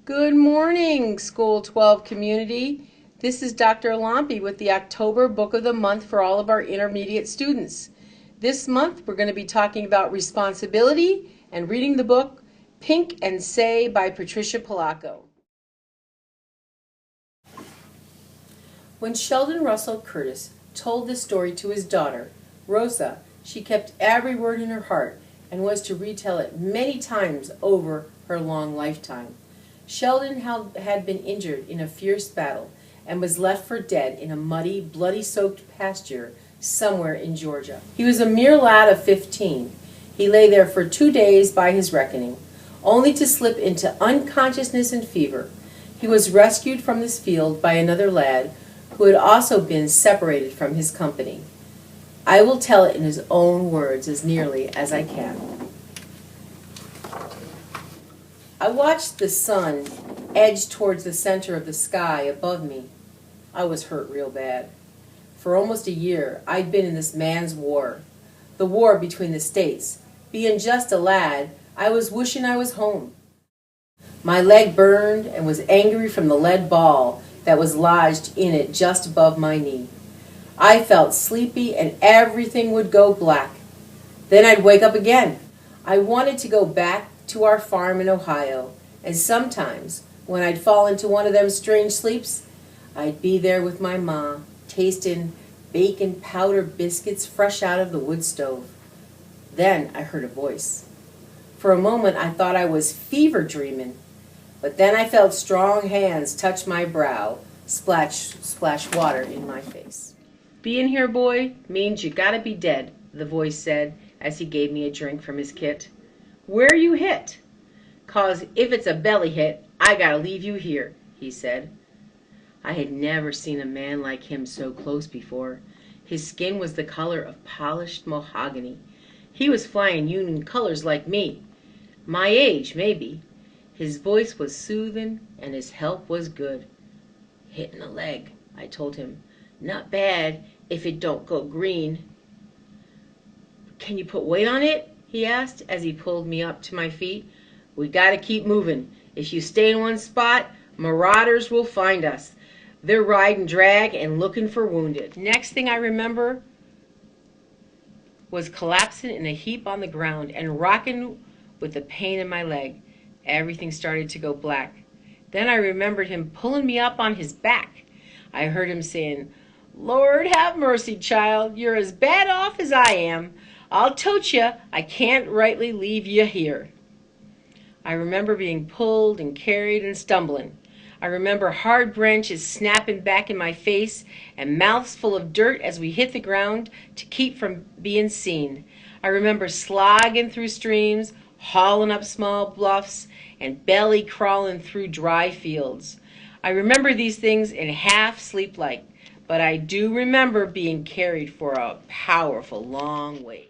Good morning, School 12 community. This is Dr. Lampe with the October Book of the Month for all of our intermediate students. This month we're going to be talking about responsibility and reading the book Pink and Say by Patricia Polacco. When Sheldon Russell Curtis told this story to his daughter, Rosa, she kept every word in her heart and was to retell it many times over her long lifetime. Sheldon had been injured in a fierce battle and was left for dead in a muddy, bloody-soaked pasture somewhere in Georgia. He was a mere lad of 15. He lay there for 2 days by his reckoning, only to slip into unconsciousness and fever. He was rescued from this field by another lad who had also been separated from his company. I will tell it in his own words as nearly as I can. I watched the sun edge towards the center of the sky above me. I was hurt real bad. For almost a year, I'd been in this man's war, the war between the states. Being just a lad, I was wishing I was home. My leg burned and was angry from the lead ball that was lodged in it just above my knee. I felt sleepy and everything would go black. Then I'd wake up again. I wanted to go back to our farm in Ohio, and sometimes, when I'd fall into one of them strange sleeps, I'd be there with my ma, tasting bacon powder biscuits fresh out of the wood stove. Then I heard a voice. For a moment I thought I was fever dreaming, but then I felt strong hands touch my brow, splash water in my face. Being here, boy, means you gotta be dead, the voice said as he gave me a drink from his kit. Where you hit? 'Cause if it's a belly hit, I gotta leave you here, he said. I had never seen a man like him so close before. His skin was the color of polished mahogany. He was flying Union colors like me. My age, maybe. His voice was soothing and his help was good. Hit in the leg, I told him. Not bad if it don't go green. Can you put weight on it? He asked as he pulled me up to my feet. We gotta keep moving. If you stay in one spot, marauders will find us. They're riding drag and looking for wounded. Next thing I remember was collapsing in a heap on the ground and rocking with the pain in my leg. Everything started to go black. Then I remembered him pulling me up on his back. I heard him saying, Lord have mercy, child, you're as bad off as I am. I'll tote you, I can't rightly leave you here. I remember being pulled and carried and stumbling. I remember hard branches snapping back in my face and mouths full of dirt as we hit the ground to keep from being seen. I remember slogging through streams, hauling up small bluffs, and belly crawling through dry fields. I remember these things in half sleep-like, but I do remember being carried for a powerful long way.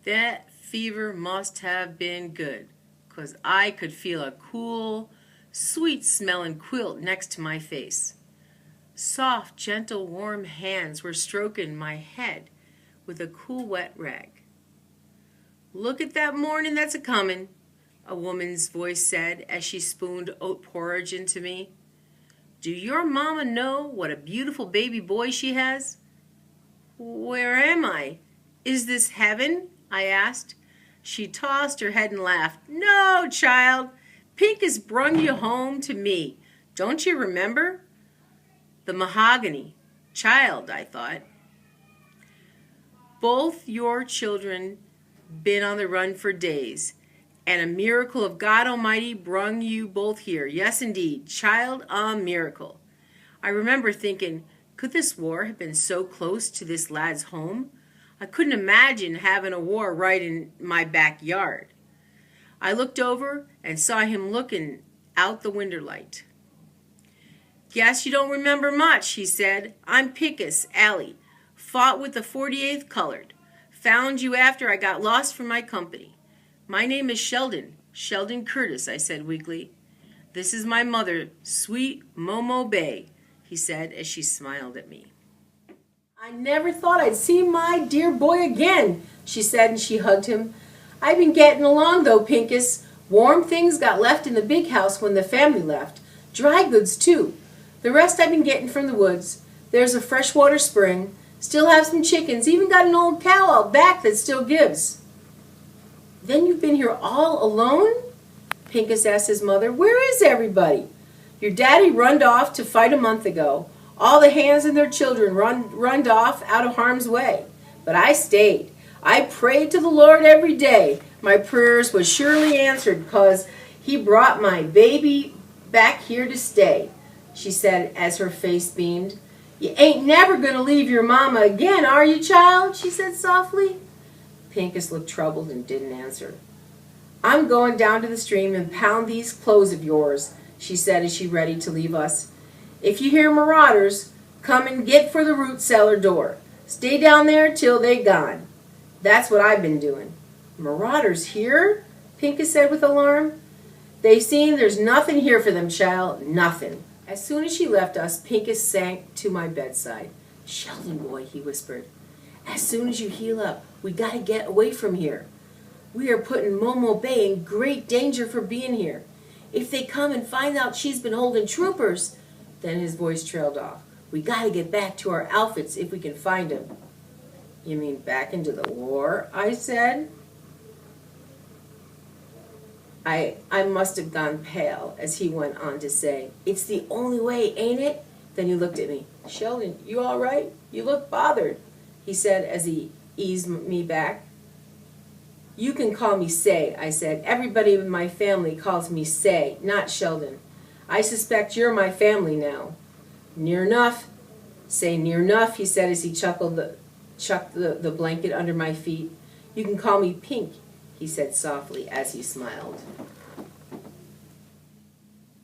That fever must have been good, 'cause I could feel a cool, sweet-smelling quilt next to my face. Soft, gentle, warm hands were stroking my head with a cool, wet rag. Look at that morning that's a-comin', a woman's voice said as she spooned oat porridge into me. Do your mama know what a beautiful baby boy she has? Where am I? Is this heaven? I asked. She tossed her head and laughed. No, child. Pink has brung you home to me. Don't you remember? The mahogany. Child, I thought. Both your children been on the run for days, and a miracle of God Almighty brung you both here. Yes, indeed, child, a miracle. I remember thinking, could this war have been so close to this lad's home? I couldn't imagine having a war right in my backyard. I looked over and saw him looking out the window light. Guess you don't remember much, he said. I'm Pickus, Allie. Fought with the 48th Colored. Found you after I got lost from my company. My name is Sheldon Curtis, I said weakly. This is my mother, sweet Momo Bay, he said as she smiled at me. I never thought I'd see my dear boy again, she said, and she hugged him. I've been getting along though, Pincus. Warm things got left in the big house when the family left. Dry goods too. The rest I've been getting from the woods. There's a freshwater spring. Still have some chickens. Even got an old cow out back that still gives. Then you've been here all alone? Pincus asked his mother. Where is everybody? Your daddy runned off to fight a month ago. All the hands and their children runned off out of harm's way. But I stayed. I prayed to the Lord every day. My prayers was surely answered because he brought my baby back here to stay, she said as her face beamed. You ain't never going to leave your mama again, are you, child? She said softly. Pincus looked troubled and didn't answer. I'm going down to the stream and pound these clothes of yours, she said as she readied to leave us. If you hear marauders, come and get for the root cellar door. Stay down there till they gone. That's what I've been doing. Marauders here? Pincus said with alarm. They seen there's nothing here for them, child, nothing. As soon as she left us, Pincus sank to my bedside. Sheldon, boy, he whispered, as soon as you heal up, we got to get away from here. We are putting Momo Bay in great danger for being here. If they come and find out she's been holding troopers, then his voice trailed off. We got to get back to our outfits if we can find them. You mean back into the war? I said. I must have gone pale as he went on to say, it's the only way, ain't it? Then he looked at me. Sheldon, you all right? You look bothered, he said as he eased me back. You can call me Say, I said. Everybody in my family calls me Say, not Sheldon. I suspect you're my family now. Near enough. Say near enough, he said as he chucked the blanket under my feet. You can call me Pink, he said softly as he smiled.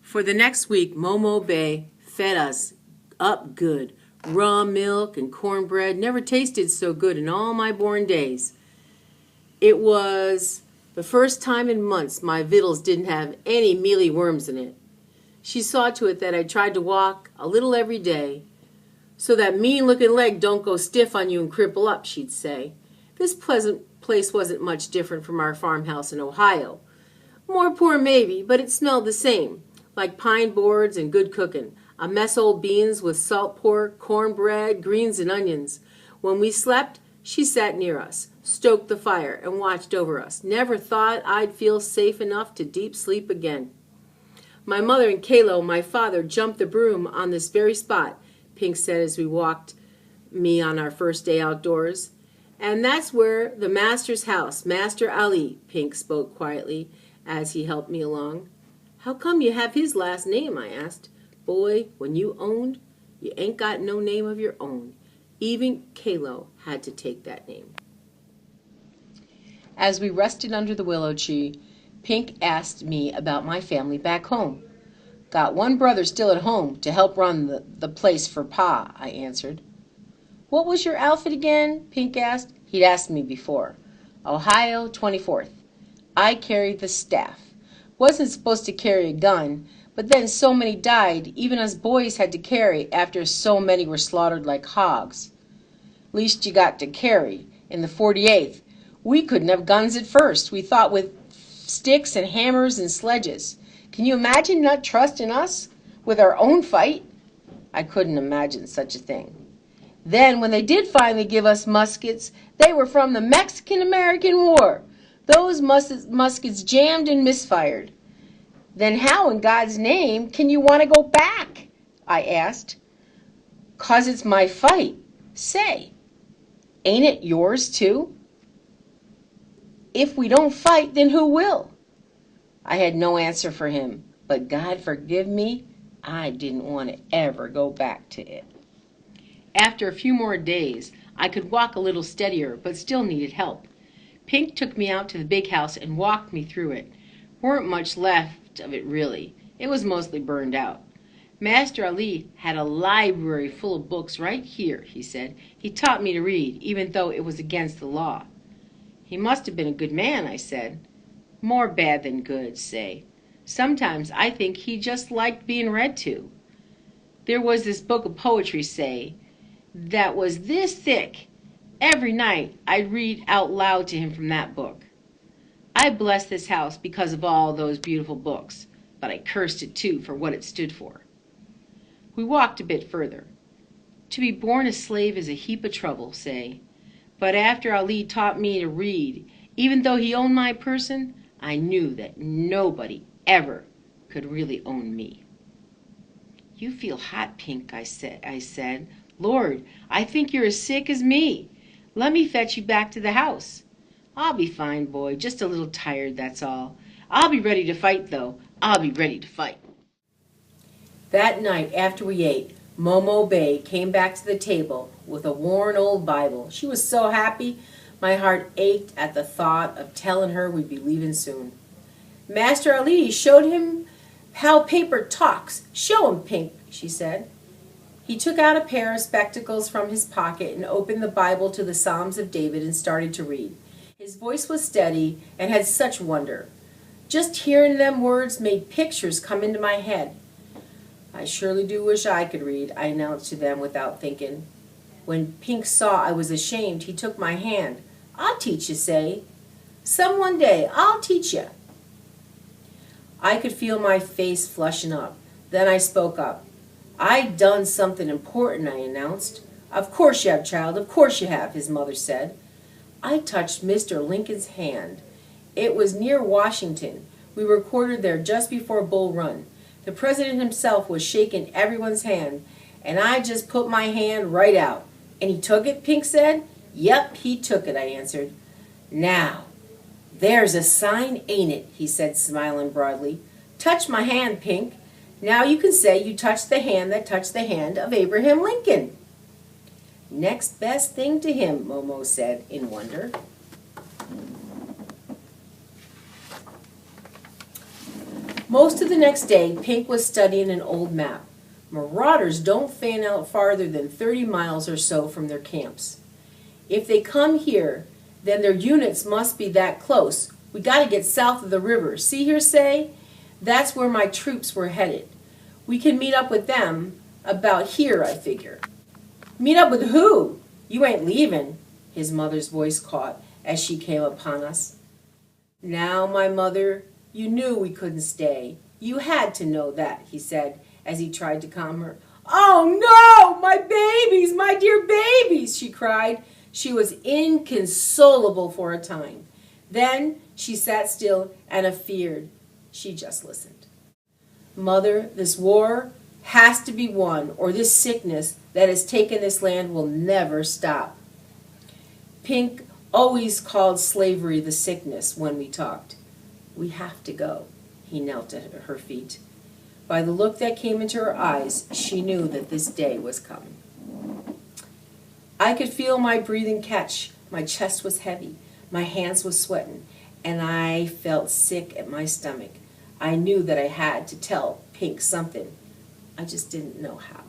For the next week, Momo Bay fed us up good. Raw milk and cornbread never tasted so good in all my born days. It was the first time in months my victuals didn't have any mealy worms in it. She saw to it that I tried to walk a little every day, so that mean-looking leg don't go stiff on you and cripple up, she'd say. This pleasant place wasn't much different from our farmhouse in Ohio. More poor maybe, but it smelled the same, like pine boards and good cooking. A mess old beans with salt pork, cornbread, greens, and onions. When we slept, she sat near us, stoked the fire, and watched over us. Never thought I'd feel safe enough to deep sleep again. My mother and Kalo, my father, jumped the broom on this very spot, Pink said as we walked me on our first day outdoors. And that's where the master's house, Master Ali, Pink spoke quietly as he helped me along. How come you have his last name, I asked. Boy, when you owned, you ain't got no name of your own. Even Kalo had to take that name. As we rested under the willow tree, Pink asked me about my family back home. Got one brother still at home to help run the place for Pa, I answered. What was your outfit again? Pink asked. He'd asked me before. Ohio 24th. I carried the staff. Wasn't supposed to carry a gun, but then so many died, even us boys had to carry after so many were slaughtered like hogs. Least you got to carry. In the 48th, we couldn't have guns at first. We thought with sticks and hammers and sledges. Can you imagine not trusting us with our own fight? I couldn't imagine such a thing. Then, when they did finally give us muskets, they were from the Mexican-American War. Those muskets jammed and misfired. Then how in God's name can you want to go back? I asked. 'Cause it's my fight. Say, ain't it yours too? If we don't fight, then who will? I had no answer for him, but God forgive me, I didn't want to ever go back to it. After a few more days, I could walk a little steadier, but still needed help. Pink took me out to the big house and walked me through it. Weren't much left of it, really. It was mostly burned out. Master Ali had a library full of books right here, he said. He taught me to read, even though it was against the law. He must have been a good man, I said. More bad than good, say. Sometimes I think he just liked being read to. There was this book of poetry, say, that was this thick. Every night I'd read out loud to him from that book. I blessed this house because of all those beautiful books, but I cursed it too for what it stood for. We walked a bit further. To be born a slave is a heap of trouble, say. But after Ali taught me to read, even though he owned my person, I knew that nobody ever could really own me. You feel hot, Pink, I said. Lord, I think you're as sick as me. Let me fetch you back to the house. I'll be fine, boy, just a little tired, that's all. I'll be ready to fight, though. I'll be ready to fight. That night, after we ate, Momo Bay came back to the table with a worn old Bible. She was so happy, my heart ached at the thought of telling her we'd be leaving soon. Master Ali showed him how paper talks. Show him, Pink, she said. He took out a pair of spectacles from his pocket and opened the Bible to the Psalms of David and started to read. His voice was steady and had such wonder. Just hearing them words made pictures come into my head. I surely do wish I could read, I announced to them without thinking. When Pink saw I was ashamed, he took my hand. I'll teach you, say. Some one day, I'll teach you. I could feel my face flushing up. Then I spoke up. I done something important, I announced. Of course you have, child, of course you have, his mother said. I touched Mr. Lincoln's hand. It was near Washington. We were quartered there just before Bull Run. The president himself was shaking everyone's hand, and I just put my hand right out. And he took it, Pink said. Yep, he took it, I answered. Now, there's a sign, ain't it? He said, smiling broadly. Touch my hand, Pink. Now you can say you touched the hand that touched the hand of Abraham Lincoln. Next best thing to him, Momo said in wonder. Most of the next day, Pink was studying an old map. Marauders don't fan out farther than 30 miles or so from their camps. If they come here, then their units must be that close. We got to get south of the river. See here, say? That's where my troops were headed. We can meet up with them about here, I figure. Meet up with who? You ain't leaving, his mother's voice caught as she came upon us. Now, my mother, you knew we couldn't stay. You had to know that, he said as he tried to calm her. Oh no, my babies, my dear babies, she cried. She was inconsolable for a time. Then she sat still and afeared. She just listened. Mother, this war has to be won, or this sickness that has taken this land will never stop. Pink always called slavery the sickness when we talked. We have to go. He knelt at her feet. By the look that came into her eyes, she knew that this day was coming. I could feel my breathing catch. My chest was heavy. My hands were sweating, and I felt sick at my stomach. I knew that I had to tell Pink something. I just didn't know how.